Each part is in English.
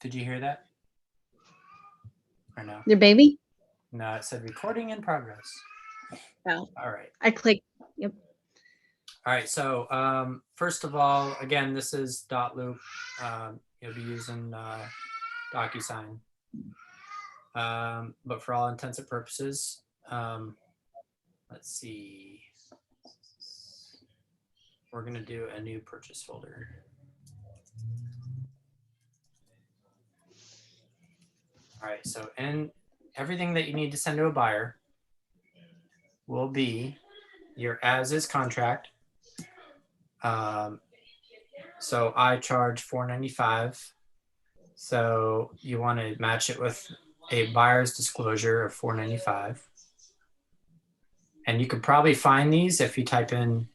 Did you hear that? Or no? Your baby? No, it said recording in progress. Oh, All right. I clicked. Yep. All right. So first of all, again, this is .loop. You'll be using Docusign. But for all intents and purposes, let's see. We're going to do a new purchase folder. All right. So everything that you need to send to a buyer will be your as-is contract. So I charge $4.95. So you want to match it with a buyer's disclosure of $4.95. And you could probably find these if you type in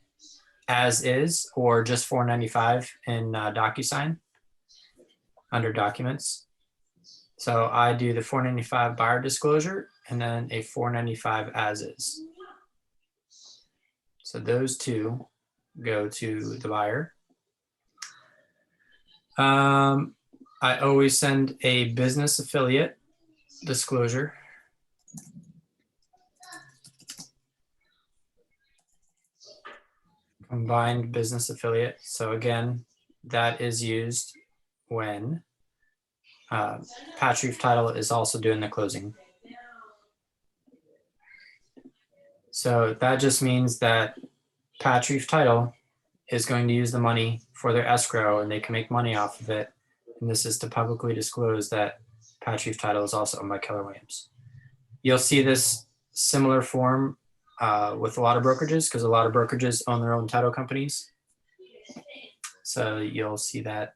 as is or just $4.95 in Docusign under documents. So I do the $4.95 buyer disclosure and then a $4.95 as is. So those two go to the buyer. I always send a business affiliate disclosure. Combined business affiliate. So again, that is used when Patch Reef Title is also doing the closing. So that just means that Patch Reef Title is going to use the money for their escrow and they can make money off of it. And this is to publicly disclose that Patch Reef Title is also owned by Keller Williams. You'll see this similar form with a lot of brokerages because a lot of brokerages own their own title companies. So you'll see that,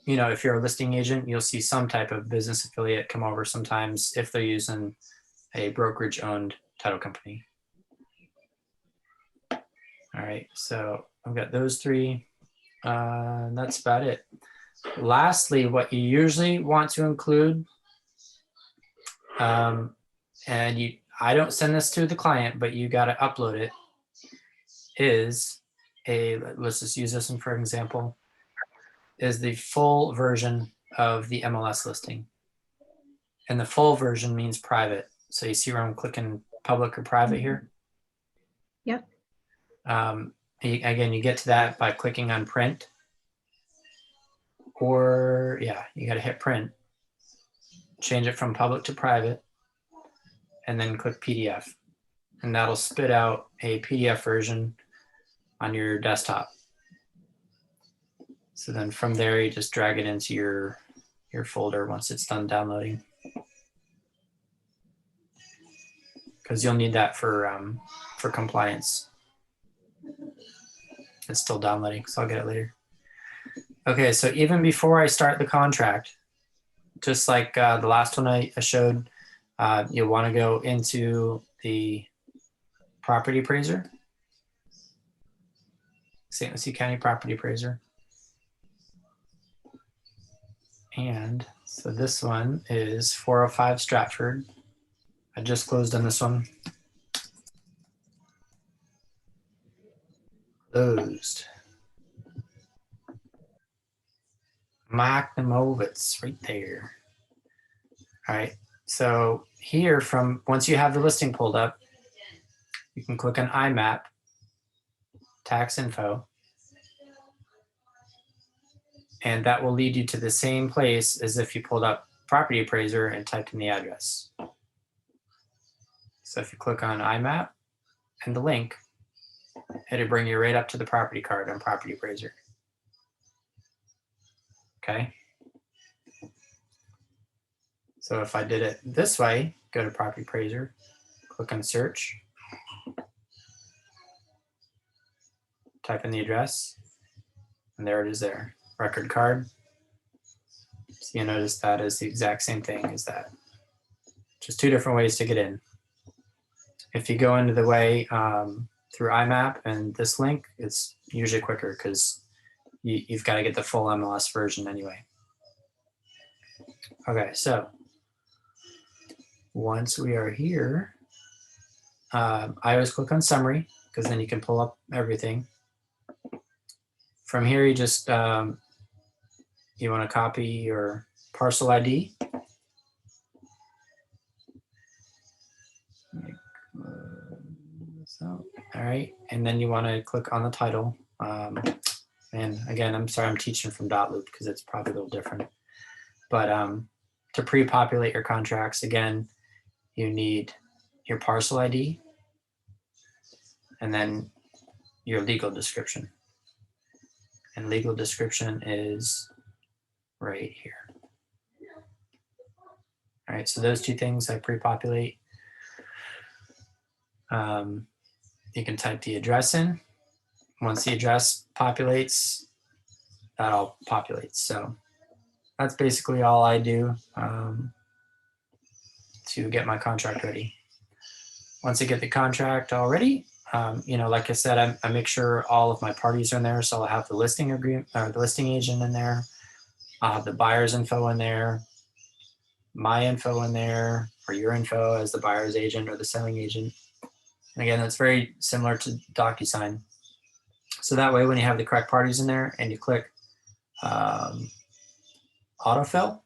if you're a listing agent, you'll see some type of business affiliate come over sometimes if they're using a brokerage owned title company. All right, so I've got those three. That's about it. Lastly, what you usually want to include, I don't send this to the client, but you got to upload it, is let's just use this one for example, is the full version of the MLS listing. And the full version means private. So you see where I'm clicking public or private here? Yep. Again, you get to that by clicking on print. Or you got to hit print. Change it from public to private. And then click PDF. And that'll spit out a PDF version on your desktop. So then from there, you just drag it into your folder once it's done downloading. Because you'll need that for compliance. It's still downloading, so I'll get it later. Okay, so even before I start the contract, just like the last one I showed, you'll want to go into the property appraiser, St. Lucie County Property Appraiser. And so this one is 405 Stratford. I just closed on this one. Closed. Machnomovitz right there. All right, so here once you have the listing pulled up, you can click on IMAP, tax info, and that will lead you to the same place as if you pulled up property appraiser and typed in the address. So if you click on IMAP and the link, it'll bring you right up to the property card on property appraiser. Okay. So if I did it this way, go to property appraiser, click on search, type in the address, and there it is there, record card. So you notice that is the exact same thing as that. Just two different ways to get in. If you go into the way through IMAP and this link, it's usually quicker because you've got to get the full MLS version anyway. Okay, so once we are here, I always click on summary because then you can pull up everything. From here, you just you want to copy your parcel ID. So, all right, and then you want to click on the title. And again, I'm sorry, I'm teaching from Dotloop because it's probably a little different. But to pre-populate your contracts, again, you need your parcel ID and then your legal description. And legal description is right here. All right, so those two things I pre-populate. You can type the address in. Once the address populates, that all populates. So that's basically all I do to get my contract ready. Once I get the contract all ready, you know, like I said, I make sure all of my parties are in there. So I'll have the listing agreement or the listing agent in there. I'll have the buyer's info in there, my info in there, or your info as the buyer's agent or the selling agent. And again, that's very similar to Docusign. So that way, when you have the correct parties in there and you click Autofill,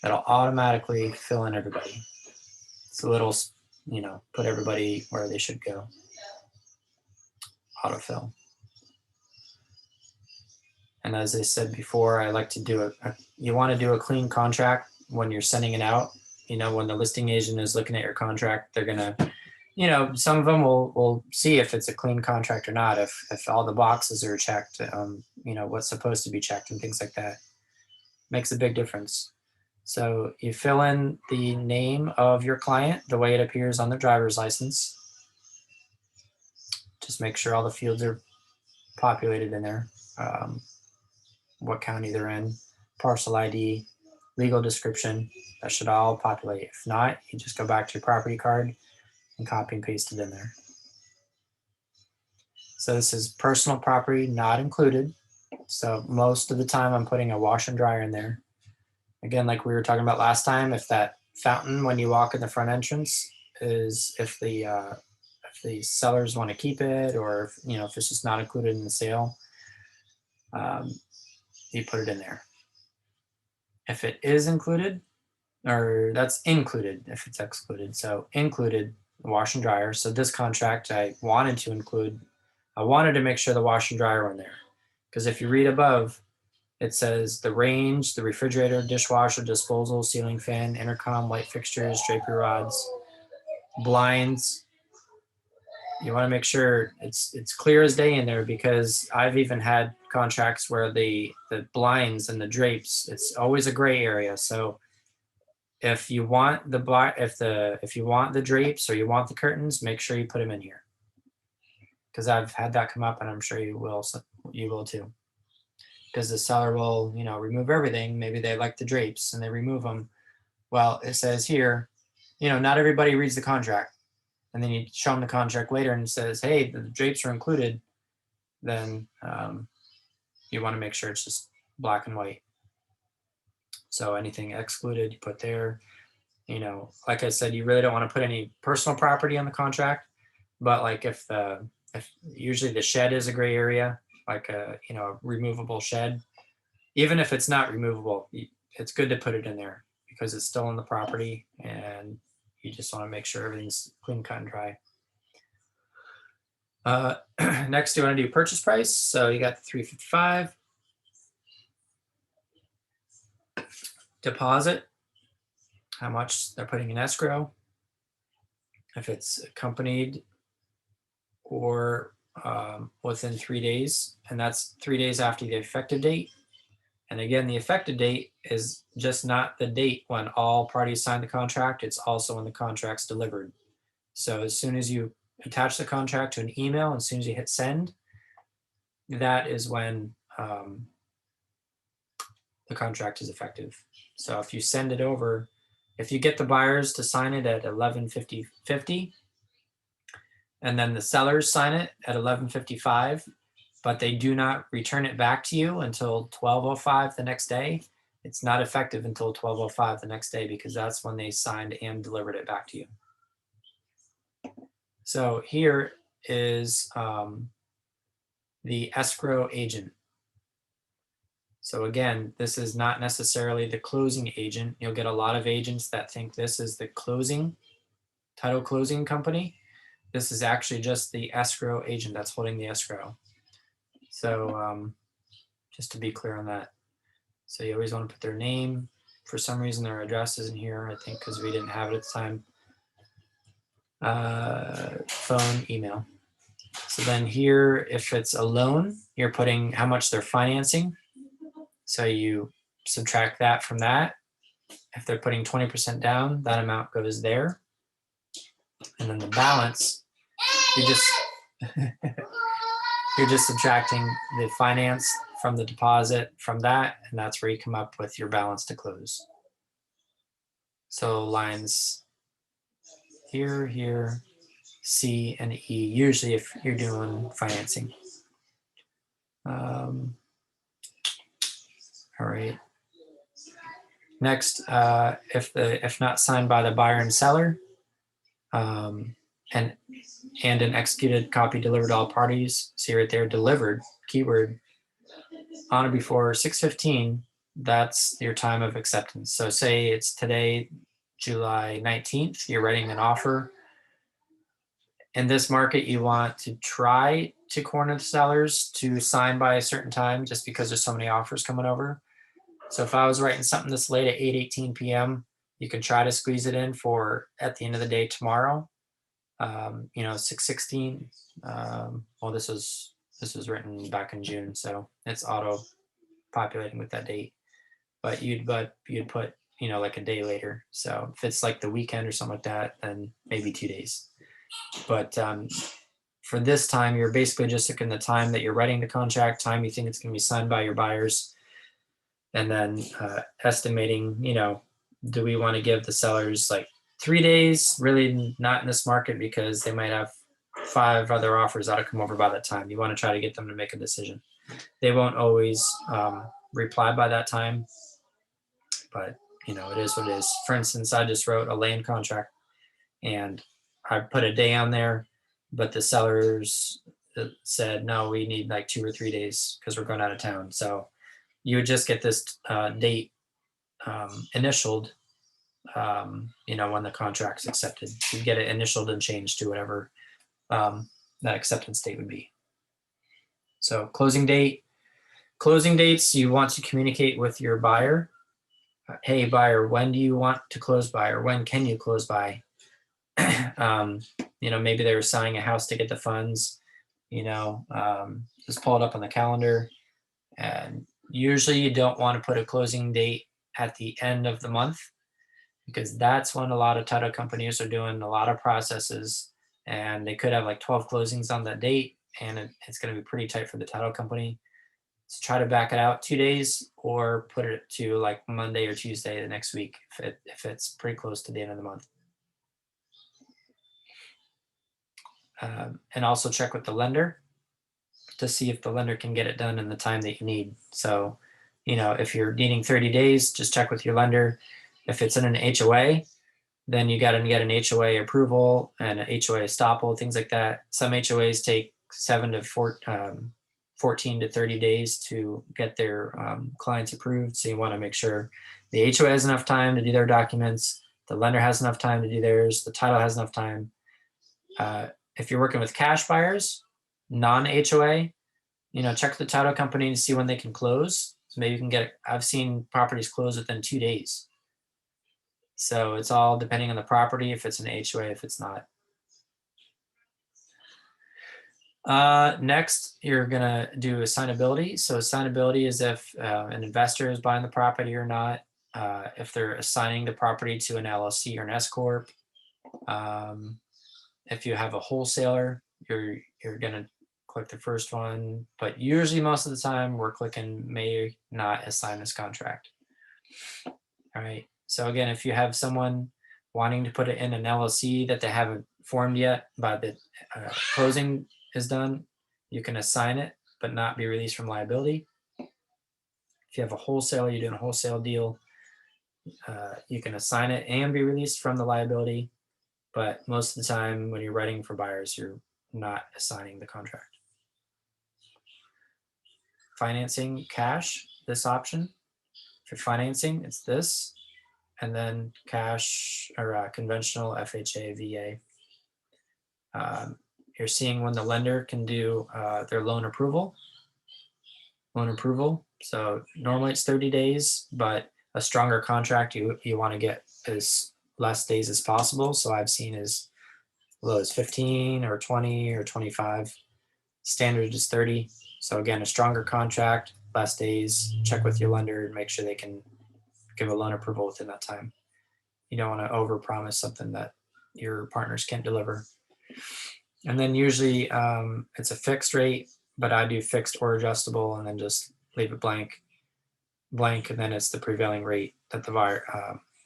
that'll automatically fill in everybody. It's a little, you know, put everybody where they should go. Autofill. And as I said before, I like to do you want to do a clean contract when you're sending it out. You know, when the listing agent is looking at your contract, they're going to, you know, some of them will see if it's a clean contract or not, if all the boxes are checked, you know, what's supposed to be checked and things like that. Makes a big difference. So you fill in the name of your client the way it appears on the driver's license. Just make sure all the fields are populated in there. What county they're in, parcel ID, legal description, that should all populate. If not, you just go back to your property card and copy and paste it in there. So this is personal property not included. So most of the time I'm putting a washer and dryer in there. Again, like we were talking about last time, if that fountain when you walk in the front entrance is if the sellers want to keep it, or if, you know, if it's just not included in the sale, you put it in there. If it is included, or that's included if it's excluded. So included, wash and dryer. So this contract I wanted to include, I wanted to make sure the wash and dryer were in there. Because if you read above, it says the range, the refrigerator, dishwasher, disposal, ceiling fan, intercom, light fixtures, drapery rods, blinds. You want to make sure it's clear as day in there, because I've even had contracts where the blinds and the drapes, it's always a gray area. So if you want if you want the drapes or you want the curtains, make sure you put them in here, because I've had that come up, and I'm sure you will too. Because the seller will, you know, remove everything. Maybe they like the drapes and they remove them. Well, it says here, you know, not everybody reads the contract. And then you show them the contract later and it says, hey, the drapes are included. Then you want to make sure it's just black and white. So anything excluded, you put there. You know, like I said, you really don't want to put any personal property on the contract. But like if usually the shed is a gray area, like a, you know, a removable shed, even if it's not removable, it's good to put it in there because it's still in the property, and you just want to make sure everything's clean, cut, and dry. Next, you want to do purchase price. So you got the $355. Deposit, how much they're putting in escrow, if it's accompanied or within 3 days, and that's 3 days after the effective date. And again, the effective date is just not the date when all parties sign the contract, it's also when the contract's delivered. So as soon as you attach the contract to an email, as soon as you hit send, that is when the contract is effective. So if you send it over, if you get the buyers to sign it at 11:50, and then the sellers sign it at 11:55, but they do not return it back to you until 12:05 the next day, it's not effective until 12:05 the next day, because that's when they signed and delivered it back to you. So here is the escrow agent. So again, this is not necessarily the closing agent. You'll get a lot of agents that think this is the title closing company. This is actually just the escrow agent that's holding the escrow. So just to be clear on that. So you always want to put their name. For some reason, their address isn't here, I think because we didn't have it at the time. Phone, email. So then here, if it's a loan, you're putting how much they're financing. So you subtract that from that. If they're putting 20% down, that amount goes there. And then the balance, you just you're just subtracting the finance from the deposit from that, and that's where you come up with your balance to close. So lines here, here, C, and E, usually if you're doing financing. All right. Next, if not signed by the buyer and seller, and an executed copy delivered to all parties. See right there, delivered, keyword, on or before 6/15, that's your time of acceptance. So say it's today, July 19th, you're writing an offer. In this market, you want to try to corner the sellers to sign by a certain time just because there's so many offers coming over. So if I was writing something this late at 8:18 p.m., you can try to squeeze it in for at the end of the day tomorrow. 6/16. Well, this was written back in June, so it's auto populating with that date. But you'd put like a day later. So if it's like the weekend or something like that, then maybe 2 days. But for this time, you're basically just looking the time that you're writing the contract, time you think it's going to be signed by your buyers, and then estimating, do we want to give the sellers like 3 days? Really not in this market because they might have 5 other offers that'll come over by that time. You want to try to get them to make a decision. They won't always reply by that time, but it is what it is. For instance, I just wrote a land contract and I put a day on there, but the sellers said, no, we need like 2 or 3 days because we're going out of town. So you would just get this date initialed, when the contract's accepted. You'd get it initialed and changed to whatever that acceptance date would be. So closing dates, you want to communicate with your buyer. Hey, buyer, when do you want to close by, or when can you close by? Maybe they were selling a house to get the funds, just pull it up on the calendar. And usually you don't want to put a closing date at the end of the month because that's when a lot of title companies are doing a lot of processes and they could have like 12 closings on that date and it's going to be pretty tight for the title company. So try to back it out 2 days or put it to like Monday or Tuesday the next week if it's pretty close to the end of the month. And also check with the lender to see if the lender can get it done in the time that you need. So, if you're needing 30 days, just check with your lender. If it's in an HOA, then you got to get an HOA approval and an HOA estoppel, things like that. Some HOAs take 14 to 30 days to get their clients approved. So you want to make sure the HOA has enough time to do their documents, the lender has enough time to do theirs, the title has enough time. If you're working with cash buyers, non-HOA, check the title company to see when they can close. So maybe you can I've seen properties close within 2 days. So it's all depending on the property, if it's an HOA, if it's not. Next, you're gonna do assignability. So assignability is if an investor is buying the property or not, if they're assigning the property to an LLC or an S corp. If you have a wholesaler, you're gonna click the first one, but usually most of the time we're clicking may not assign this contract. All right. So again, if you have someone wanting to put it in an LLC that they haven't formed yet, but the closing is done, you can assign it, but not be released from liability. If you have a wholesaler, you're doing a wholesale deal, you can assign it and be released from the liability. But most of the time when you're writing for buyers, you're not assigning the contract. Financing cash. this option. If you're financing, it's this, and then cash or conventional FHA, VA. You're seeing when the lender can do their loan approval. So normally it's 30 days, but a stronger contract, you want to get as less days as possible. So I've seen as low as 15 or 20 or 25. Standard is 30. So again, a stronger contract, less days. Check with your lender and make sure they can give a loan approval within that time. You don't want to overpromise something that your partners can't deliver. And then usually it's a fixed rate, but I do fixed or adjustable, and then just leave it blank, and then it's the prevailing rate that the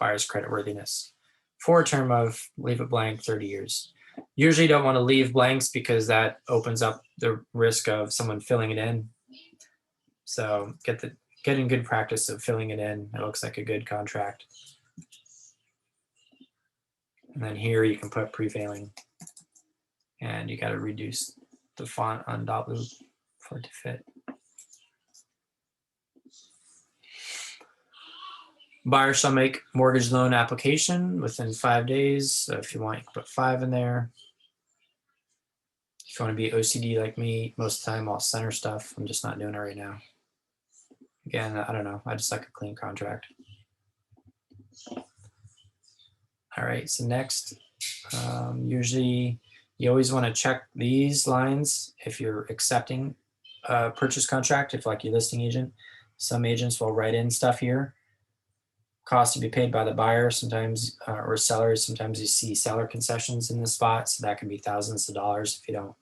buyer's creditworthiness. For a term of leave it blank 30 years. Usually don't want to leave blanks because that opens up the risk of someone filling it in. So get in good practice of filling it in. It looks like a good contract. And then here you can put prevailing, and you got to reduce the font on dot loop for it to fit. Buyer shall make mortgage loan application within 5 days. So if you want, you can put 5 in there. If you want to be OCD like me, most of the time I'll center stuff. I'm just not doing it right now. Again, I don't know. I just like a clean contract. All right, so next, usually you always want to check these lines if you're accepting a purchase contract. If like your listing agent, some agents will write in stuff here. Cost to be paid by the buyer sometimes, or sellers. Sometimes you see seller concessions in the spot, so that can be thousands of dollars. If you don't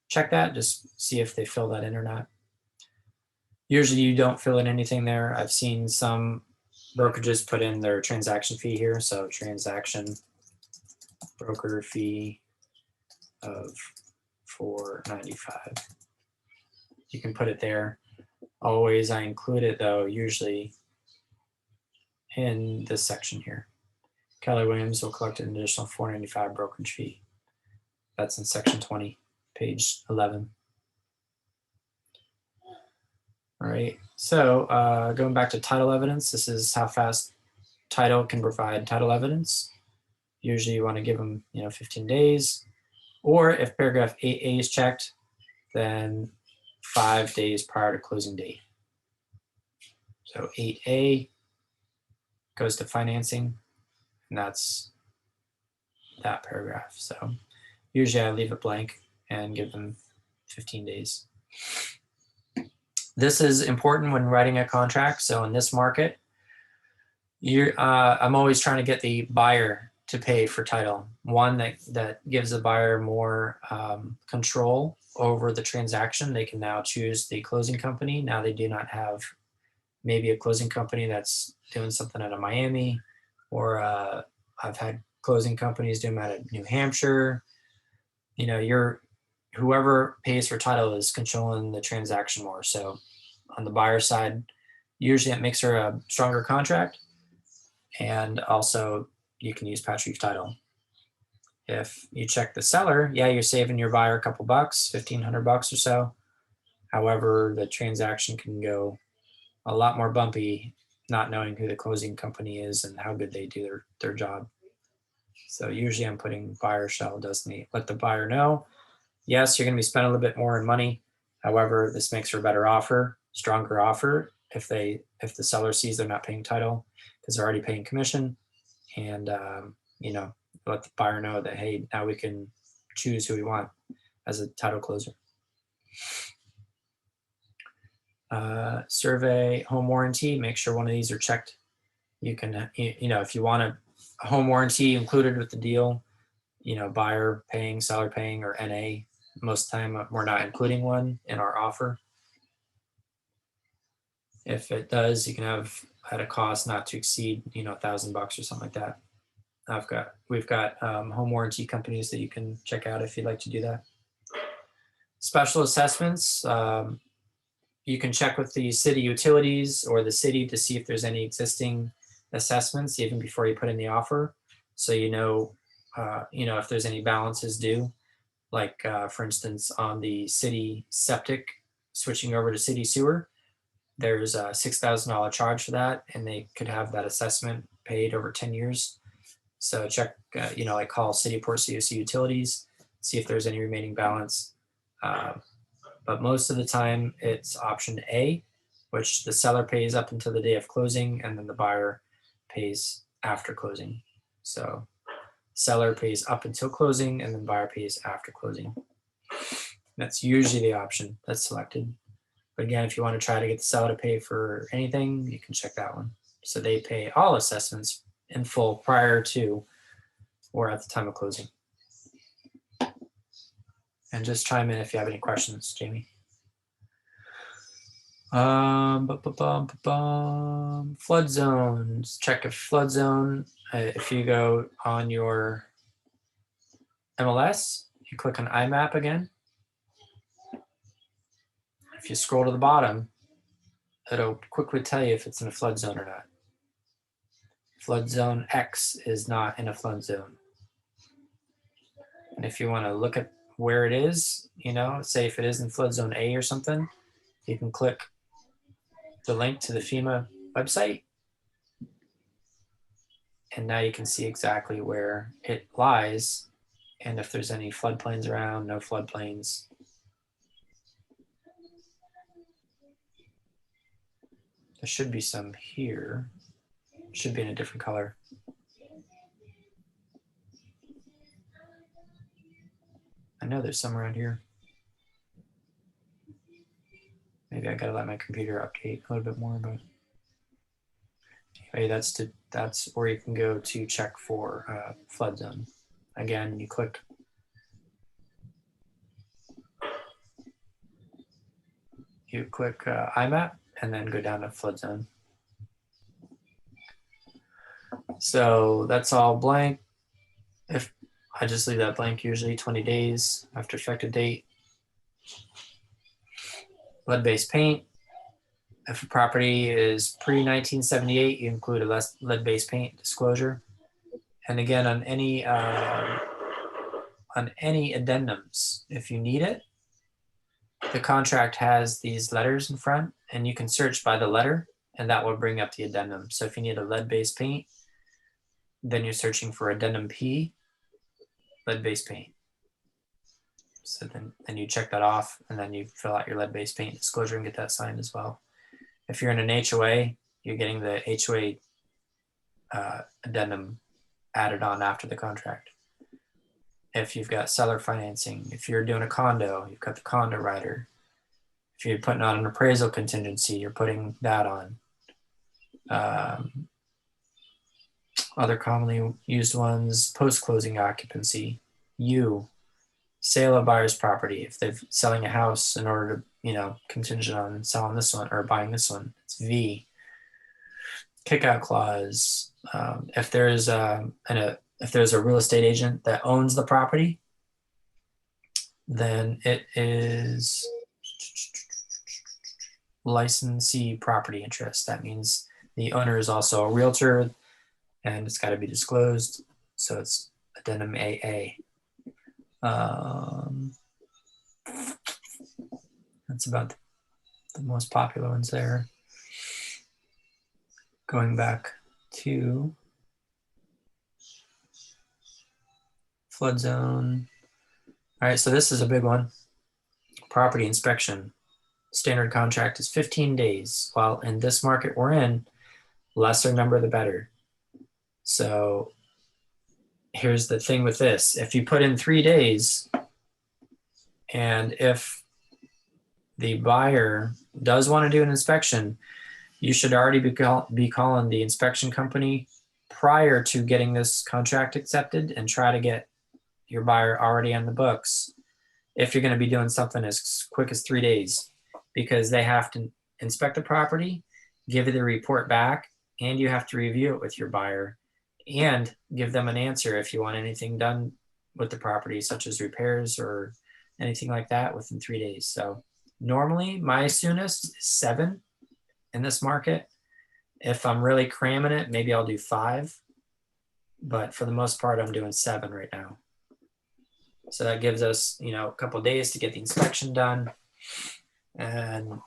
check that, just see if they fill that in or not. Usually you don't fill in anything there. I've seen some brokerages put in their transaction fee here. So transaction broker fee of $4.95. You can put it there. Always I include it though, usually in this section here. Keller Williams will collect an additional $4.95 brokerage fee. That's in section 20, page 11. All right, so going back to title evidence, this is how fast title can provide title evidence. Usually you want to give them 15 days, or if paragraph 8A is checked, then 5 days prior to closing date. So 8A goes to financing, and that's that paragraph. So usually I leave it blank and give them 15 days. This is important when writing a contract. So in this market, I'm always trying to get the buyer to pay for title. One, that gives the buyer more control over the transaction. They can now choose the closing company. Now they do not have maybe a closing company that's doing something out of Miami, or I've had closing companies doing them out of New Hampshire. Whoever pays for title is controlling the transaction more. So on the buyer side, usually it makes her a stronger contract, and also you can use Patch Reef title. If you check the seller, yeah, you're saving your buyer a couple bucks, $1,500 or so. However, the transaction can go a lot more bumpy, not knowing who the closing company is and how good they do their job. So usually I'm putting buyer shall designate, let the buyer know, yes, you're going to be spending a little bit more in money. However, this makes for a better offer, stronger offer if the seller sees they're not paying title because they're already paying commission, and let the buyer know that, hey, now we can choose who we want as a title closer. Survey, home warranty, make sure one of these are checked. You can, if you want a home warranty included with the deal, buyer paying, seller paying, or NA. Most of the time we're not including one in our offer. If it does, you can have at a cost not to exceed, $1,000 or something like that. We've got home warranty companies that you can check out if you'd like to do that. Special assessments, you can check with the city utilities or the city to see if there's any existing assessments even before you put in the offer. So if there's any balances due, like for instance on the city septic switching over to city sewer, there's a $6,000 charge for that, and they could have that assessment paid over 10 years. So check, like call City Port COC Utilities, see if there's any remaining balance. But most of the time it's option A, which the seller pays up until the day of closing, and then the buyer pays after closing. So seller pays up until closing, and then buyer pays after closing. That's usually the option that's selected. But again, if you want to try to get the seller to pay for anything, you can check that one. So they pay all assessments in full prior to or at the time of closing. And just chime in if you have any questions, Jamie. Flood zones. Check if flood zone. If you go on your MLS, you click on IMAP again. If you scroll to the bottom, it'll quickly tell you if it's in a flood zone or not. Flood zone X is not in a flood zone. And if you want to look at where it is, say if it is in flood zone A or something, you can click the link to the FEMA website. And now you can see exactly where it lies and if there's any floodplains around, no floodplains. There should be some here. Should be in a different color. I know there's some around here. Maybe I gotta let my computer update a little bit more, but anyway, that's where you can go to check for flood zone. Again, you click IMAP and then go down to flood zone. So that's all blank. If I just leave that blank, usually 20 days after effective date. Lead-based paint. If a property is pre-1978, you include a lead-based paint disclosure. And again, on any addendums, if you need it, the contract has these letters in front, and you can search by the letter, and that will bring up the addendum. So if you need a lead-based paint, then you're searching for addendum P, lead-based paint. So then you check that off, and then you fill out your lead-based paint disclosure and get that signed as well. If you're in an HOA, you're getting the HOA addendum added on after the contract. If you've got seller financing, if you're doing a condo, you've got the condo rider. If you're putting on an appraisal contingency, you're putting that on. Other commonly used ones, post-closing occupancy, sale of buyer's property. If they're selling a house in order to, contingent on selling this one or buying this one, it's V. Kickout clause. If there's a real estate agent that owns the property, then it is licensee property interest. That means the owner is also a realtor, and it's got to be disclosed. So it's addendum AA. That's about the most popular ones there. Going back to flood zone. All right, so this is a big one. Property inspection. Standard contract is 15 days. While in this market we're in, lesser number the better. So here's the thing with this. If you put in 3 days, and if the buyer does want to do an inspection, you should already be calling the inspection company prior to getting this contract accepted and try to get your buyer already on the books if you're going to be doing something as quick as 3 days, because they have to inspect the property, give you the report back, and you have to review it with your buyer and give them an answer if you want anything done with the property, such as repairs or anything like that, within 3 days. So normally my soonest is 7 in this market. If I'm really cramming it, maybe I'll do 5, but for the most part, I'm doing 7 right now. So that gives us, a couple of days to get the inspection done. And,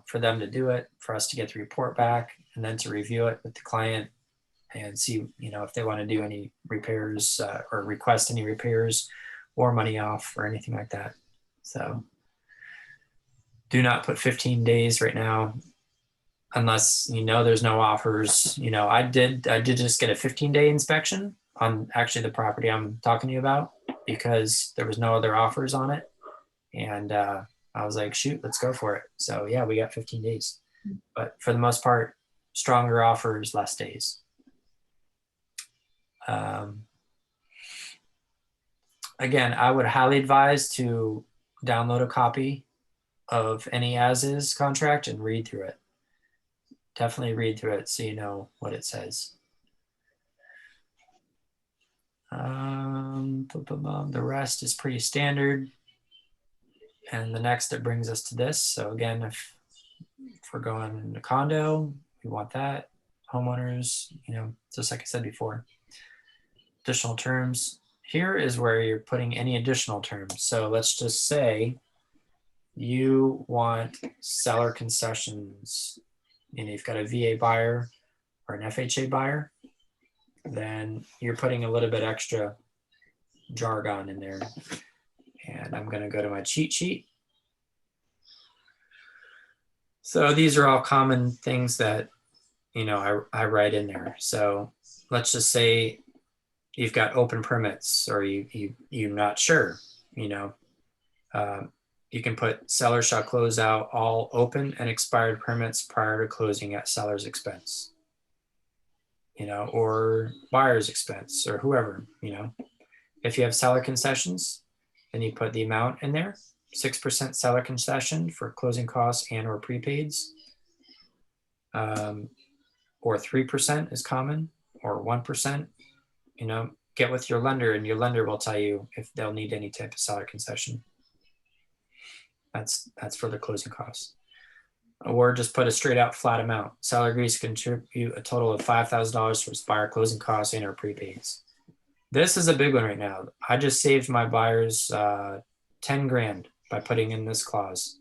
for them to do it, for us to get the report back, and then to review it with the client and see, if they want to do any repairs or request any repairs or money off or anything like that. So do not put 15 days right now unless there's no offers. I did just get a 15-day inspection on actually the property I'm talking to you about because there was no other offers on it. And I was like, shoot, let's go for it. So yeah, we got 15 days. But for the most part, stronger offers, less days. Again, I would highly advise to download a copy of any as-is contract and read through it. Definitely read through it so you know what it says. The rest is pretty standard. And the next, it brings us to this. So again, if we're going to condo, we want that. Homeowners, just like I said before. Additional terms. Here is where you're putting any additional terms. So let's just say you want seller concessions. You've got a VA buyer or an FHA buyer. Then you're putting a little bit extra jargon in there. And I'm going to go to my cheat sheet. So these are all common things that, I write in there. So let's just say you've got open permits or you're not sure, you can put seller shall close out all open and expired permits prior to closing at seller's expense, or buyer's expense or whoever, If you have seller concessions, then you put the amount in there, 6% seller concession for closing costs and or prepaids, or 3% is common, or 1%, get with your lender and your lender will tell you if they'll need any type of seller concession. That's for the closing costs. Or just put a straight out flat amount. Seller agrees to contribute a total of $5,000 towards buyer closing costs and or prepaids. This is a big one right now. I just saved my buyers 10 grand by putting in this clause.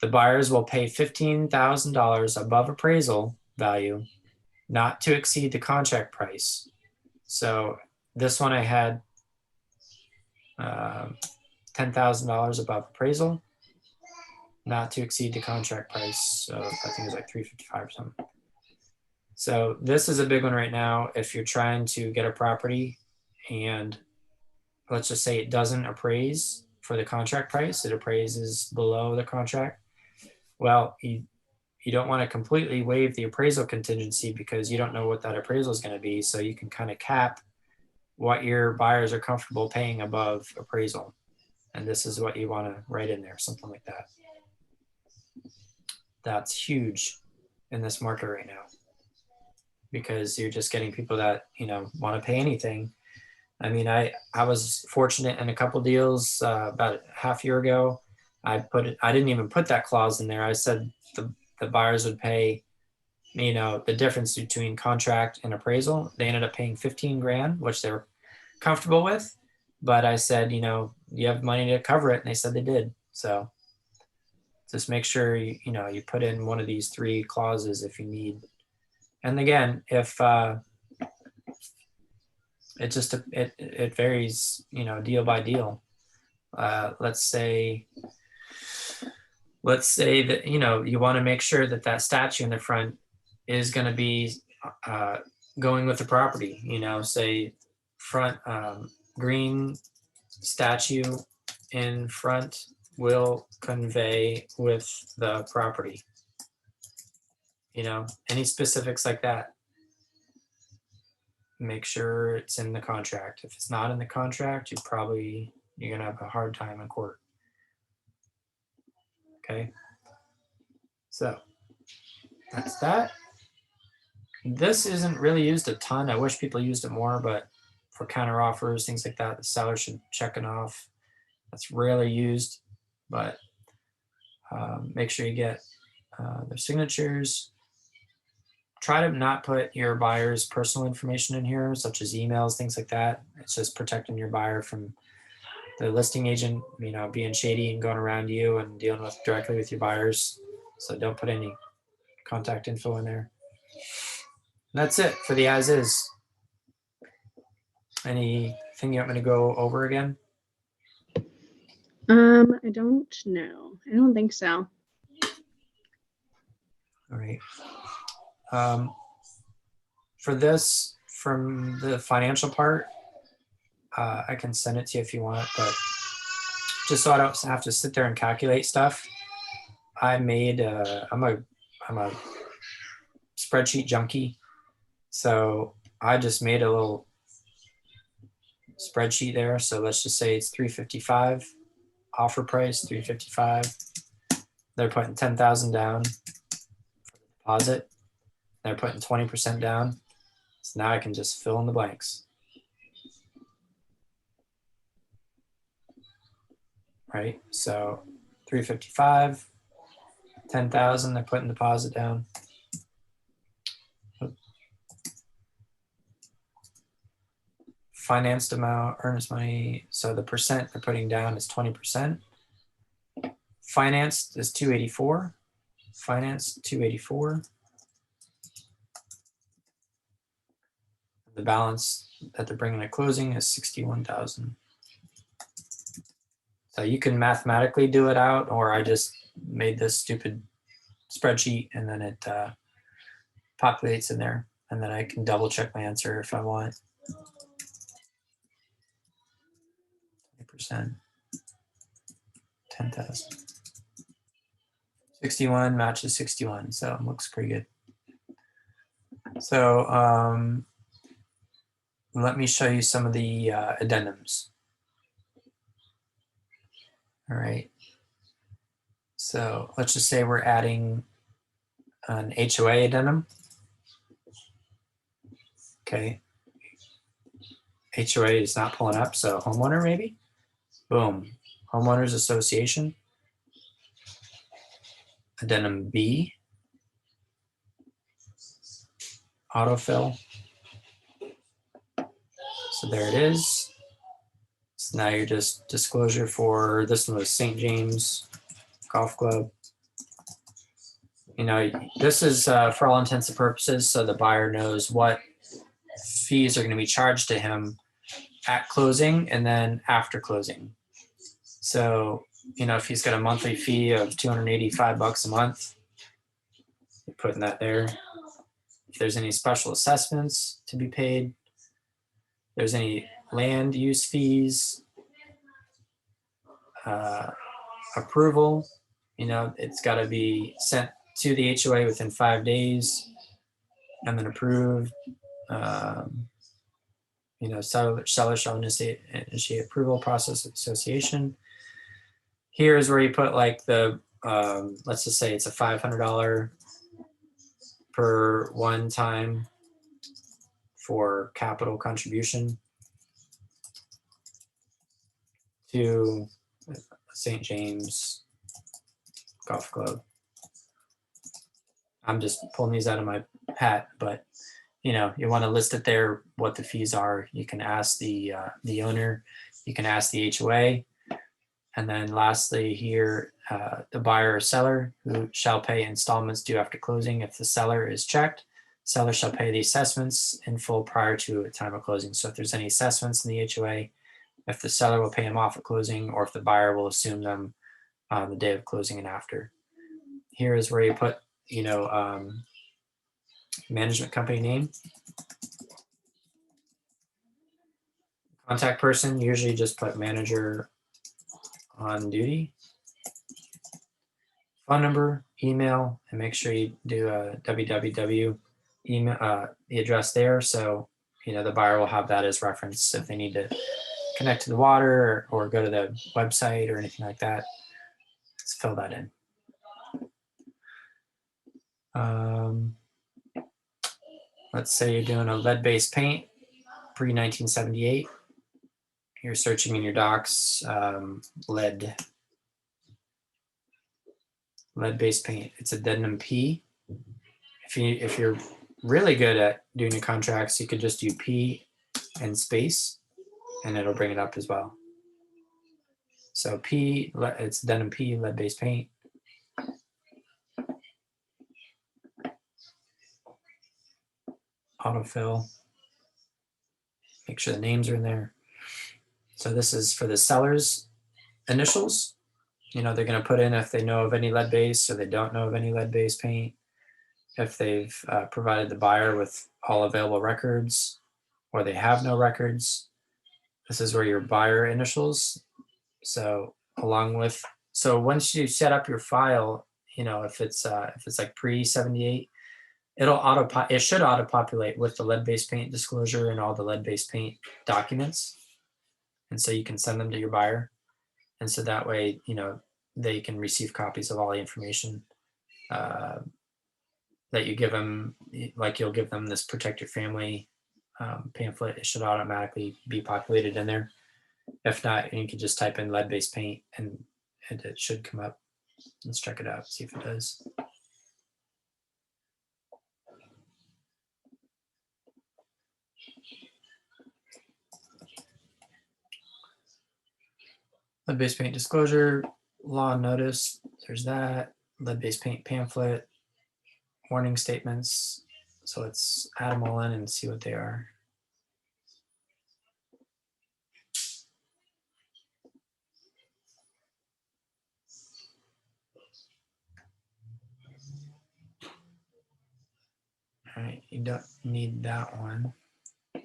The buyers will pay $15,000 above appraisal value, not to exceed the contract price. So this one I had $10,000 above appraisal, not to exceed the contract price. So I think it was like $355 or something. So this is a big one right now. If you're trying to get a property and let's just say it doesn't appraise for the contract price, it appraises below the contract. Well, you don't want to completely waive the appraisal contingency because you don't know what that appraisal is going to be. So you can kind of cap what your buyers are comfortable paying above appraisal. And this is what you want to write in there, something like that. That's huge in this market right now because you're just getting people that, want to pay anything. I mean, I was fortunate in a couple deals about a half year ago. I didn't even put that clause in there. I said the buyers would pay, the difference between contract and appraisal. They ended up paying 15 grand, which they were comfortable with. But I said, you have money to cover it. And they said they did. So just make sure, you put in one of these 3 clauses if you need. And again, if it varies, deal by deal. Let's say that, you want to make sure that statue in the front is going to be going with the property, say front green statue in front will convey with the property. Any specifics like that. Make sure it's in the contract. If it's not in the contract, you're going to have a hard time in court. Okay. So that's that. This isn't really used a ton. I wish people used it more, but for counter offers, things like that, the seller should check it off. That's rarely used, but make sure you get their signatures. Try to not put your buyer's personal information in here, such as emails, things like that. It's just protecting your buyer from the listing agent, being shady and going around you and dealing with directly with your buyers. So don't put any contact info in there. And that's it for the as is. Anything you want me to go over again? I don't know. I don't think so. All right. For this, from the financial part, I can send it to you if you want, but just so I don't have to sit there and calculate stuff, I made, I'm a spreadsheet junkie. So I just made a little spreadsheet there. So let's just say it's 355, offer price 355. They're putting 10,000 down for the deposit. They're putting 20% down. So now I can just fill in the blanks. Right? So 355, 10,000, they're putting deposit down. Financed amount, earnest money. So the percent they're putting down is 20%. Financed is 284. Financed 284. The balance that they're bringing at closing is 61,000. So you can mathematically do it out, or I just made this stupid spreadsheet and then it populates in there, and then I can double check my answer if I want. 20%, 10,000. 61 matches 61, so it looks pretty good. So let me show you some of the addendums. All right. So let's just say we're adding an HOA addendum. Okay. HOA is not pulling up, so homeowner maybe. Boom. Homeowners Association. Addendum B. Autofill. So there it is. So now you're just disclosure for this one was St. James Golf Club. This is for all intents and purposes, so the buyer knows what fees are going to be charged to him at closing and then after closing. So, if he's got a monthly fee of $285 a month, you're putting that there. If there's any special assessments to be paid, there's any land use fees, approval, it's got to be sent to the HOA within 5 days and then approved. Seller shall initiate approval process of association. Here is where you put like the, let's just say it's a $500 per one time for capital contribution to St. James Golf Club. I'm just pulling these out of my hat, but you want to list it there, what the fees are. You can ask the owner, you can ask the HOA. And then lastly here, the buyer or seller who shall pay installments due after closing. If the seller is checked, seller shall pay the assessments in full prior to a time of closing. So if there's any assessments in the HOA, if the seller will pay them off at closing, or if the buyer will assume them on the day of closing and after. Here is where you put, management company name. Contact person, usually just put manager on duty. Phone number, email, and make sure you do a www email, the address there. So, the buyer will have that as reference if they need to connect to the water or go to the website or anything like that. Let's fill that in. Let's say you're doing a lead-based paint pre-1978. You're searching in your docs, lead-based paint. It's addendum P. If you're really good at doing your contracts, you could just do P and space, and it'll bring it up as well. So P, it's denim P, lead-based paint. Autofill. Make sure the names are in there. So this is for the seller's initials. You know, they're going to put in if they know of any lead-based or they don't know of any lead-based paint. If they've provided the buyer with all available records or they have no records. This is where your buyer initials. So along with, so once you set up your file, you know, if it's like pre-78, it should auto-populate with the lead-based paint disclosure and all the lead-based paint documents. And so you can send them to your buyer. And so that way, you know, they can receive copies of all the information that you give them, like you'll give them this Protect Your Family pamphlet. It should automatically be populated in there. If not, you can just type in lead-based paint and it should come up. Let's check it out, see if it does. Lead-based paint disclosure, law notice, there's that. Lead-based paint pamphlet, warning statements. So let's add them all in and see what they are. All right, you don't need that one. I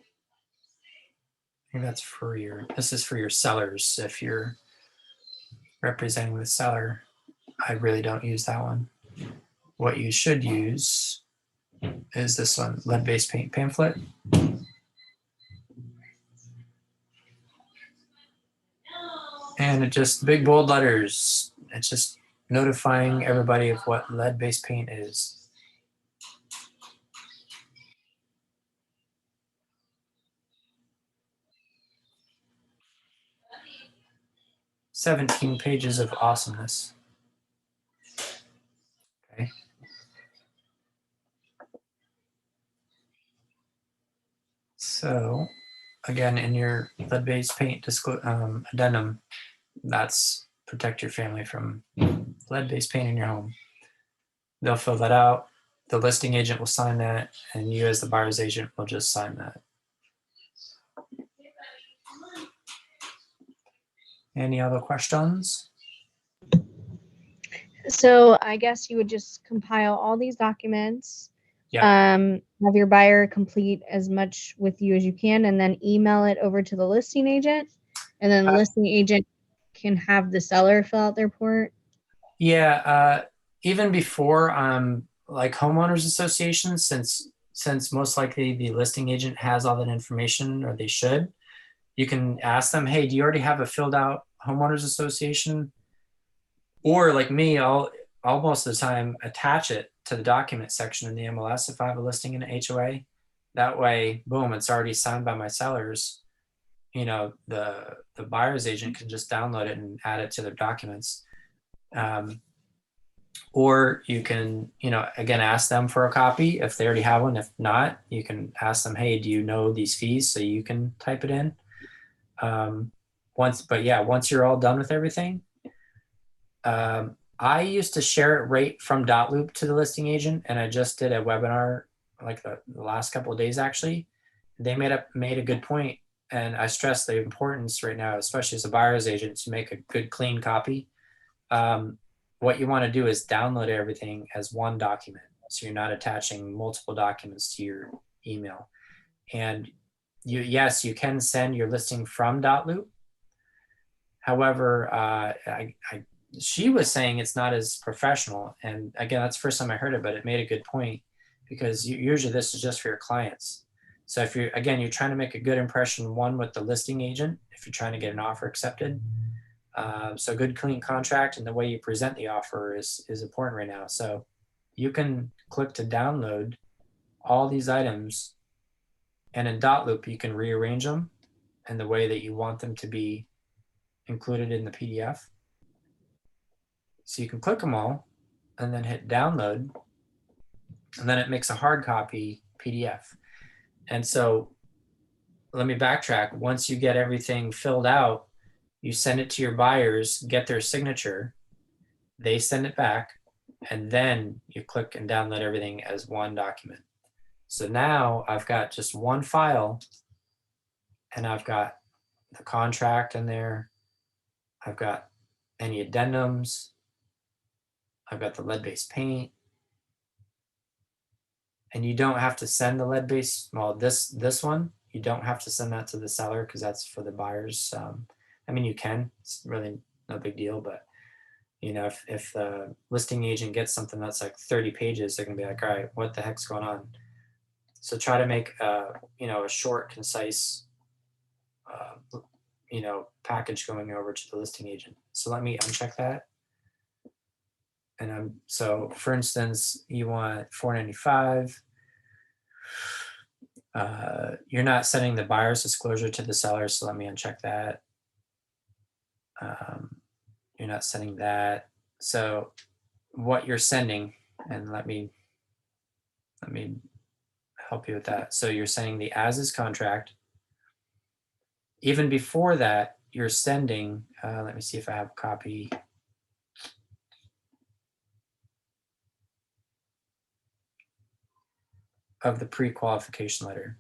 think that's for this is for your sellers. If you're representing the seller, I really don't use that one. What you should use is this one, lead-based paint pamphlet. And it just, big bold letters, it's just notifying everybody of what lead-based paint is. "17 pages of awesomeness." Okay. So again, in your lead-based paint addendum, that's protect your family from lead-based paint in your home. They'll fill that out. The listing agent will sign that, and you as the buyer's agent will just sign that. Any other questions? So I guess you would just compile all these documents. Yeah. Have your buyer complete as much with you as you can, and then email it over to the listing agent, and then the listing agent can have the seller fill out their report. Yeah, even before like homeowners associations, since most likely the listing agent has all that information, or they should, you can ask them, hey, do you already have a filled out homeowners association? Or like me, I'll most of the time attach it to the document section in the MLS if I have a listing in an HOA. That way, boom, it's already signed by my sellers. You know, the buyer's agent can just download it and add it to their documents. Or you can, you know, again, ask them for a copy if they already have one. If not, you can ask them, hey, do you know these fees? So you can type it in. Once you're all done with everything, I used to share it right from Dotloop to the listing agent, and I just did a webinar like the last couple of days actually. They made a good point, and I stress the importance right now, especially as a buyer's agent, to make a good clean copy. What you want to do is download everything as one document, so you're not attaching multiple documents to your email. And yes, you can send your listing from Dotloop. However, she was saying it's not as professional. And again, that's the first time I heard it, but it made a good point, because usually this is just for your clients. So if you're trying to make a good impression, one, with the listing agent, if you're trying to get an offer accepted. So good, clean contract, and the way you present the offer is important right now. So you can click to download all these items, and in Dotloop, you can rearrange them in the way that you want them to be included in the PDF. So you can click them all and then hit download, and then it makes a hard copy PDF. And so let me backtrack. Once you get everything filled out, You send it to your buyers, get their signature, they send it back, and then you click and download everything as one document. So now I've got just one file, and I've got the contract in there. I've got any addendums. I've got the lead-based paint. And you don't have to send the lead-based, well, this one, you don't have to send that to the seller because that's for the buyers. I mean, you can, it's really no big deal, but you know, if the listing agent gets something that's like 30 pages, they're gonna be like, all right, what the heck's going on? So try to make you know, a short, concise you know, package going over to the listing agent. So let me uncheck that. And so for instance, you want 495. You're not sending the buyer's disclosure to the seller, so let me uncheck that. You're not sending that. So what you're sending, and let me help you with that. So you're sending the as-is contract. Even before that, you're sending, let me see if I have a copy. Of the pre-qualification letter.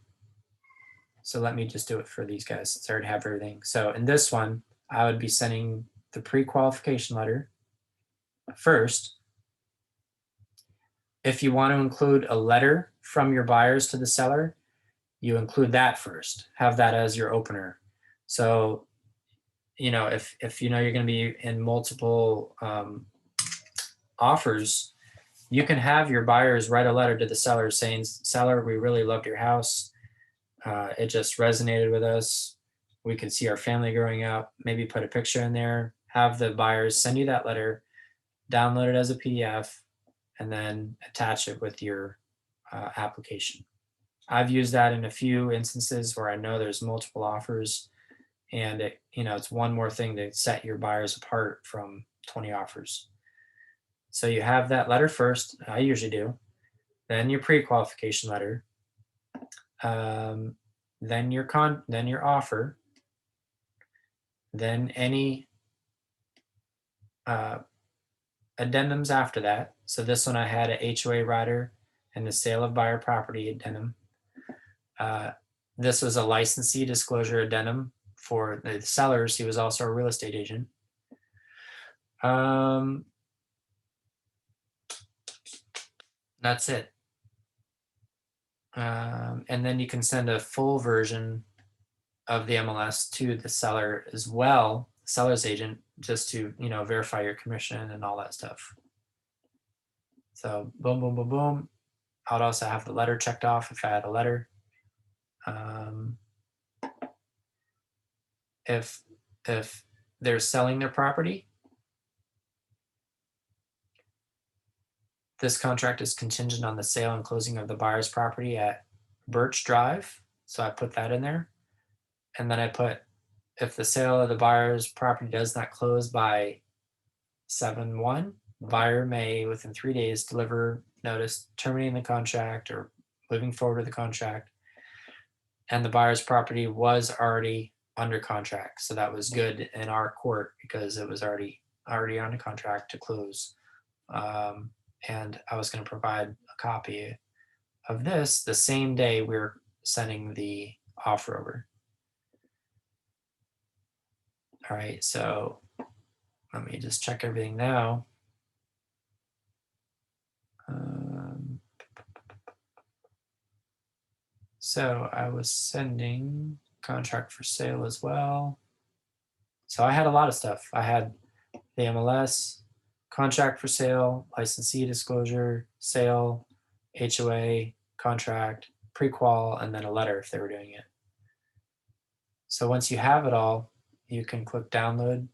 So let me just do it for these guys since I already have everything. So in this one, I would be sending the pre-qualification letter first. If you want to include a letter from your buyers to the seller, you include that first. Have that as your opener. So, you know, if you know you're going to be in multiple offers, you can have your buyers write a letter to the seller saying, seller, we really loved your house. It just resonated with us. We could see our family growing up. Maybe put a picture in there. Have the buyers send you that letter, download it as a PDF, and then attach it with your application. I've used that in a few instances where I know there's multiple offers, and it, you know, it's one more thing to set your buyers apart from 20 offers. So you have that letter first. I usually do. Then your pre-qualification letter. Then your offer, then any addendums after that. So this one I had a HOA rider and the sale of buyer property addendum. This was a licensee disclosure addendum for the sellers. He was also a real estate agent. That's it. And then you can send a full version of the MLS to the seller as well, seller's agent, just to, you know, verify your commission and all that stuff. So boom, boom, boom, boom. I would also have the letter checked off if I had a letter. If they're selling their property, this contract is contingent on the sale and closing of the buyer's property at Birch Drive. So I put that in there. And then I put, if the sale of the buyer's property does not close by 7/1, buyer may, within 3 days, deliver notice terminating the contract or moving forward with the contract. And the buyer's property was already under contract. So that was good in our court because it was already on a contract to close. And I was going to provide a copy of this the same day we were sending the offer over. All right, so let me just check everything now. So I was sending contract for sale as well. So I had a lot of stuff. I had the MLS, contract for sale, licensee disclosure, sale, HOA, contract, pre-qual, and then a letter if they were doing it. So once you have it all, you can click download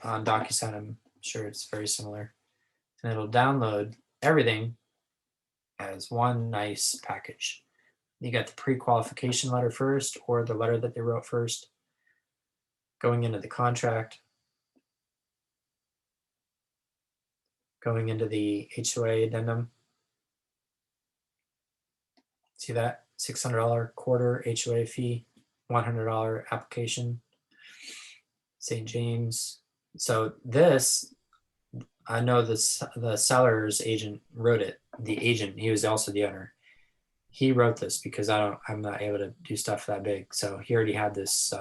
on Docusign. I'm sure it's very similar. And it'll download everything as one nice package. You got the pre-qualification letter first, or the letter that they wrote first, going into the contract, going into the HOA addendum. See that? $600 quarter HOA fee $100 application. St. James. So this, I know the seller's agent wrote it. The agent, he was also the owner. He wrote this because I'm not able to do stuff that big. So he already had this.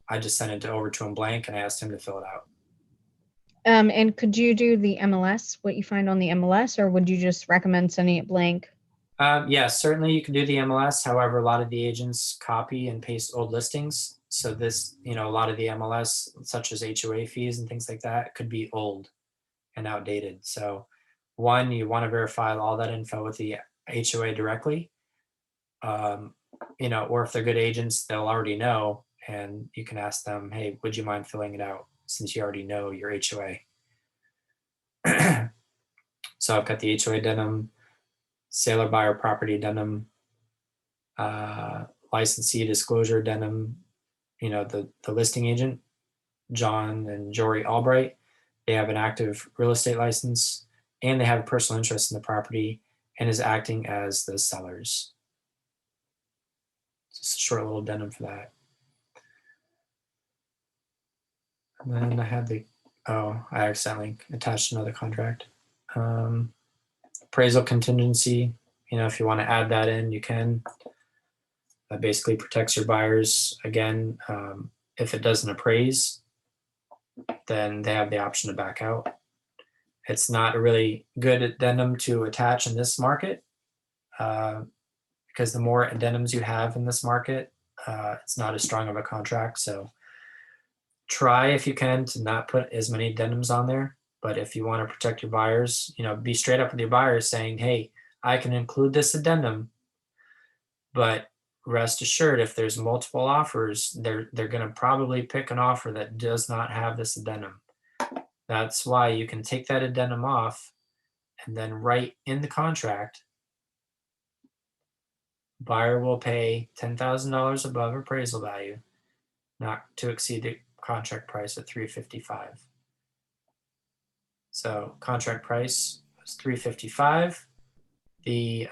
I just sent it over to him blank and I asked him to fill it out. And could you do the MLS, what you find on the MLS, or would you just recommend sending it blank? Yeah, certainly you can do the MLS. However, a lot of the agents copy and paste old listings. So this, a lot of the MLS, such as HOA fees and things like that, could be old and outdated. So one, you want to verify all that info with the HOA directly. Or if they're good agents, they'll already know, and you can ask them, hey, would you mind filling it out since you already know your HOA? So I've got the HOA addendum, sale or buyer property addendum, licensee disclosure addendum, the listing agent, John and Jory Albright, they have an active real estate license and they have a personal interest in the property and is acting as the sellers. Just a short little addendum for that. And then I had I accidentally attached another contract. Appraisal contingency, if you want to add that in, you can. That basically protects your buyers. Again, if it doesn't appraise, then they have the option to back out. It's not a really good addendum to attach in this market because the more addendums you have in this market, it's not as strong of a contract. So try if you can to not put as many addendums on there. But if you want to protect your buyers, be straight up with your buyers saying, hey, I can include this addendum, but rest assured, if there's multiple offers, they're going to probably pick an offer that does not have this addendum. That's why you can take that addendum off and then write in the contract, buyer will pay $10,000 above appraisal value, not to exceed the contract price at $355. So contract price was $355. The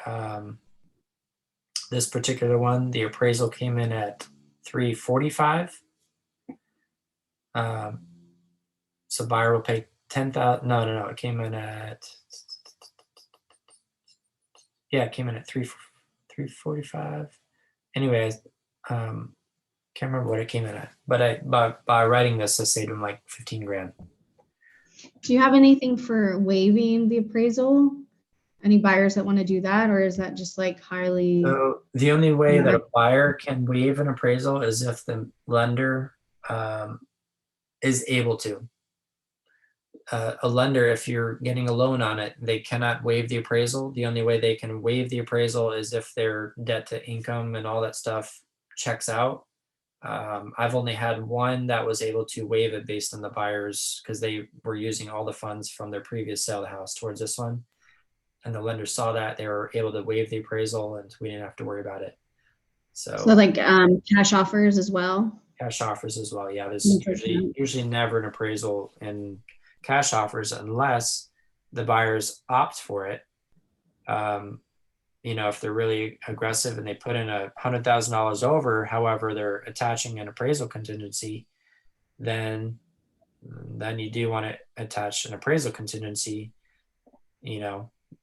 this particular one, the appraisal came in at $345. So buyer will pay $10,000. No. It came in at it came in at $345. Anyway, can't remember what it came in at, but by writing this, I saved him like 15 grand. Do you have anything for waiving the appraisal? Any buyers that want to do that, or is that just like highly? So the only way that a buyer can waive an appraisal is if the lender is able to. A lender, if you're getting a loan on it, they cannot waive the appraisal. The only way they can waive the appraisal is if their debt to income and all that stuff checks out. I've only had one that was able to waive it based on the buyers because they were using all the funds from their previous sale of the house towards this one. And the lender saw that, they were able to waive the appraisal and we didn't have to worry about it. So like cash offers as well? Cash offers as well. Yeah, there's usually never an appraisal in cash offers unless the buyers opt for it. If they're really aggressive and they put in $100,000 over, however, they're attaching an appraisal contingency, then you do want to attach an appraisal contingency,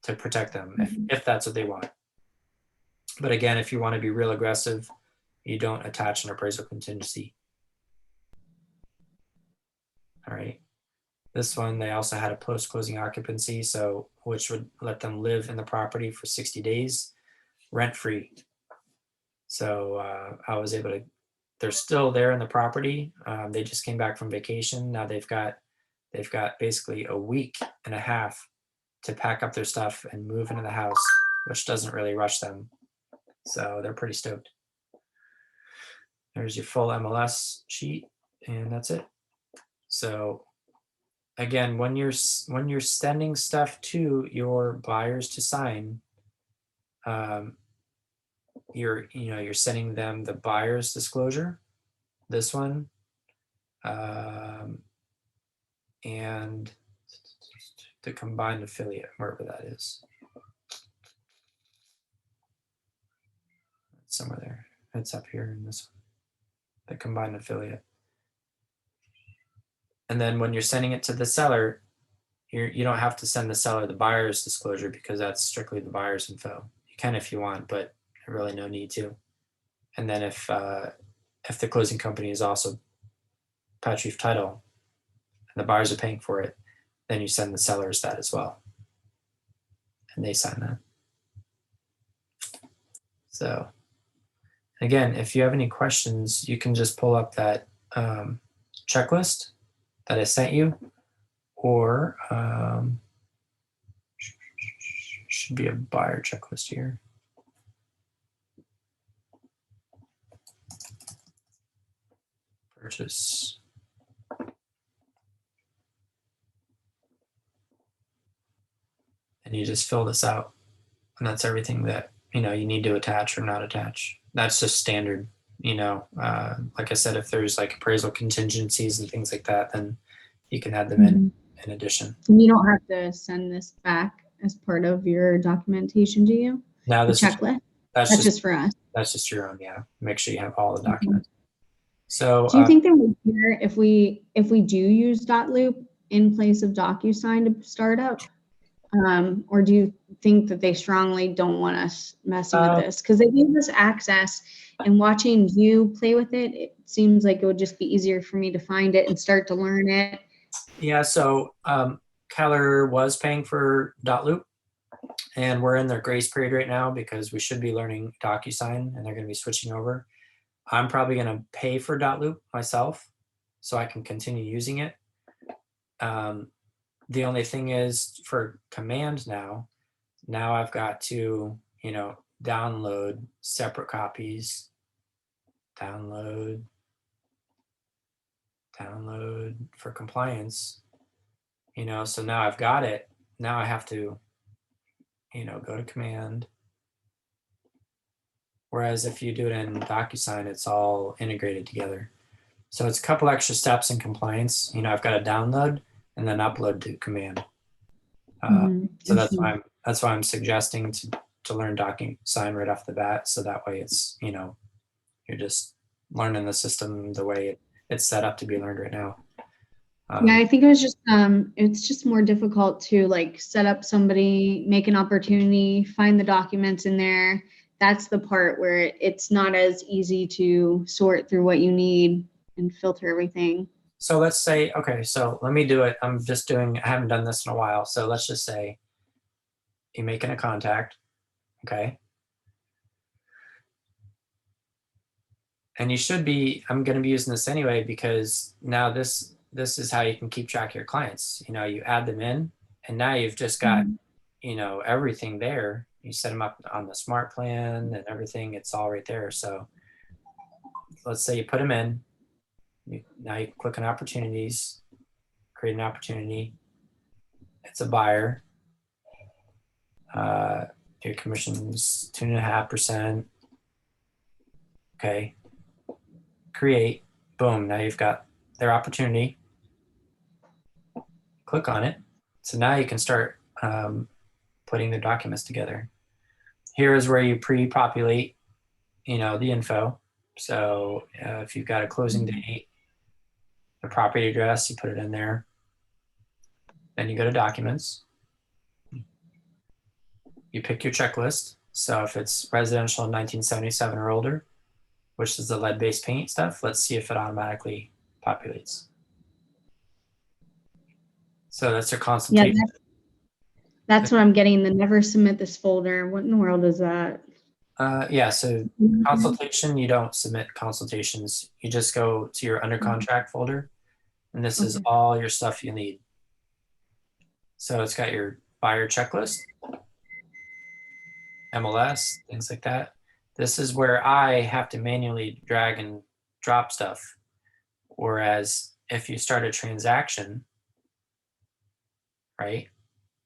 to protect them if that's what they want. But again, if you want to be real aggressive, you don't attach an appraisal contingency. All right. This one, they also had a post-closing occupancy, which would let them live in the property for 60 days, rent-free. So I was able to, they're still there in the property. They just came back from vacation. Now they've got basically a week and a half to pack up their stuff and move into the house, which doesn't really rush them. So they're pretty stoked. There's your full MLS sheet, and that's it. So again, when you're sending stuff to your buyers to sign, you're sending them the buyer's disclosure, this one, and the combined affiliate, wherever that is, somewhere there. It's up here in this one. the combined affiliate. And then when you're sending it to the seller, you don't have to send the seller the buyer's disclosure because that's strictly the buyer's info. You can if you want, but really no need to. And then if the closing company is also Patreef title and the buyers are paying for it, then you send the sellers that as well. And they sign that. So again, if you have any questions, you can just pull up that checklist that I sent you, or should be a buyer checklist here. Purchase. And you just fill this out. And that's everything that, you need to attach or not attach. That's just standard, like I said, if there's like appraisal contingencies and things like that, then you can add them in addition. You don't have to send this back as part of your documentation, do you? Now The this checklist? that's just for us. That's just your own, yeah. Make sure you have all the documents. So do you think that we're here if we do use .loop in place of DocuSign to start up? Or do you think that they strongly don't want us messing with this? Because they gave us access, and watching you play with it, it seems like it would just be easier for me to find it and start to learn it. Yeah, so Keller was paying for .loop, and we're in their grace period right now because we should be learning DocuSign, and they're going to be switching over. I'm probably going to pay for .loop myself so I can continue using it. The only thing is for command now I've got to, download separate copies, download for compliance, so now I've got it. Now I have to, go to command. Whereas if you do it in DocuSign, it's all integrated together. So it's a couple extra steps in compliance. I've got to download and then upload to command. So that's why I'm suggesting to learn DocuSign right off the bat. So that way it's, you're just learning the system the way it's set up to be learned right now. Yeah, I think it was just it's just more difficult to like set up somebody, make an opportunity, find the documents in there. That's the part where it's not as easy to sort through what you need and filter everything. So let's say, okay, so let me do it. I haven't done this in a while. So let's just say you're making a contact, okay? And you should be, I'm going to be using this anyway, because now this is how you can keep track of your clients. You add them in, and now you've just got, everything there. You set them up on the smart plan and everything. It's all right there. So let's say you put them in. Now you click on opportunities, create an opportunity. It's a buyer. Your commission's 2.5%. Okay. Create. Boom. Now you've got their opportunity. Click on it. So now you can start putting the documents together. Here is where you pre-populate, the info. So if you've got a closing date, a property address, you put it in there. Then you go to documents. You pick your checklist. So if it's residential 1977 or older, which is the lead-based paint stuff, let's see if it automatically populates. So that's your consultation. Yeah, that's what I'm getting. The never submit this folder. What in the world is that? Yeah, so consultation, you don't submit consultations. You just go to your under contract folder, and this is all your stuff you need. So it's got your buyer checklist, MLS, things like that. This is where I have to manually drag and drop stuff. Whereas if you start a transaction, right,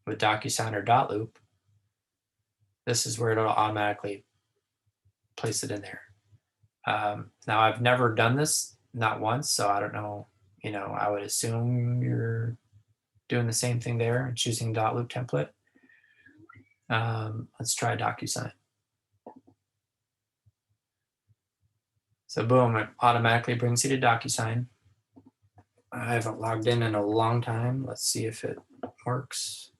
with DocuSign or .loop, this is where it'll automatically place it in there. Now I've never done this, not once, so I don't know, I would assume you're doing the same thing there and choosing .loop template. Let's try DocuSign. So boom, it automatically brings you to Docusign. I haven't logged in a long time. Let's see if it works.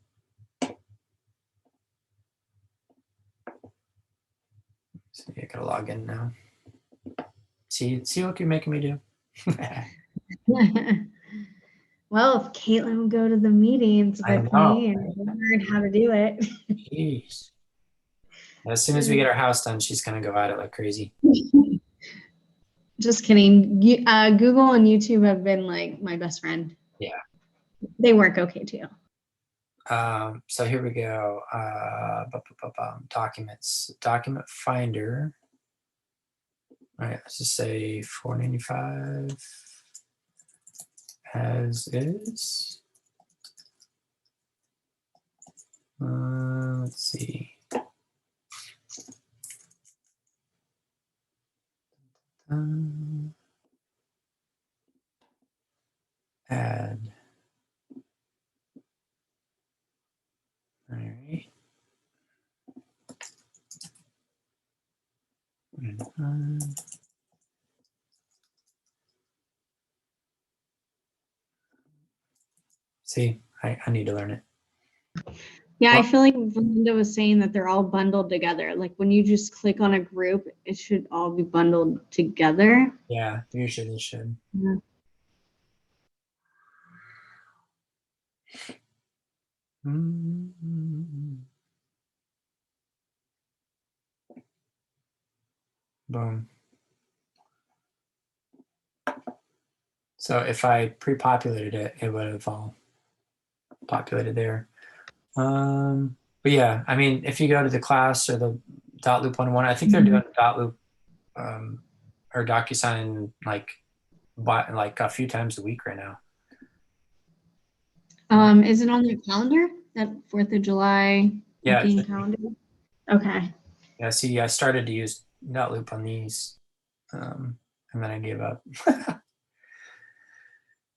So I gotta log in now. See what you're making me do. Well, if Caitlin would go to the meetings I with know. me and learn how to do it. Jeez. As soon as we get our house done, she's gonna go at it like crazy. Just kidding. Google and YouTube have been like my best friend. Yeah. They work okay too. So here we go. Documents, document finder. All right, let's just say 495 as is. Let's see. Add. All right. See, I need to learn it. Yeah, Well, I feel like Belinda was saying that they're all bundled together. Like when you just click on a group, it should all be bundled together. yeah, usually it should. Yeah. Boom. So if I pre-populated it, it would have all populated there. But yeah, I mean, if you go to the class or the dot loop 101, I think they're doing dot loop or Docusign like a few times a week right now. Is it on the calendar? That 4th of July Yeah, booking calendar? Okay. yeah. See, I started to use dot loop on these, and then I gave up.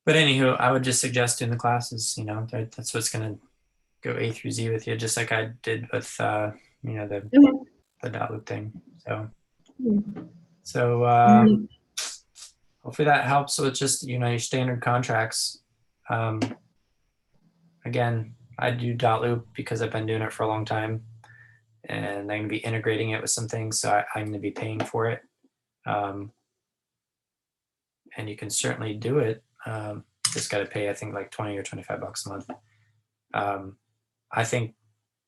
But anywho, I would just suggest in the classes, you know, that's what's going to go A through Z with you, just like I did with, you know, the dot loop thing. So hopefully that helps with just, you know, your standard contracts. Again, I do dot loop because I've been doing it for a long time, and I'm going to be integrating it with some things, so I'm going to be paying for it. And you can certainly do it. Just got to pay, I think, like 20 or 25 bucks a month. I think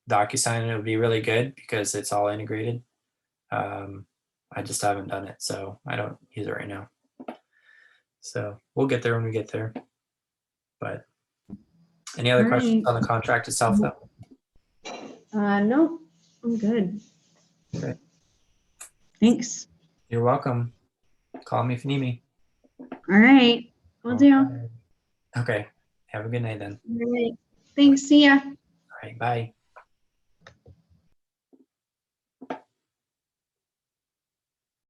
Docusign would be really good because it's all integrated. I just haven't done it, so I don't use it right now. So we'll get there when we get there. But any other questions on the contract itself, though? No, I'm good. Okay. Thanks. You're welcome. Call me if you need me. All right. Will do. Okay. Have a good night then. All right. Thanks. See ya. All right. Bye.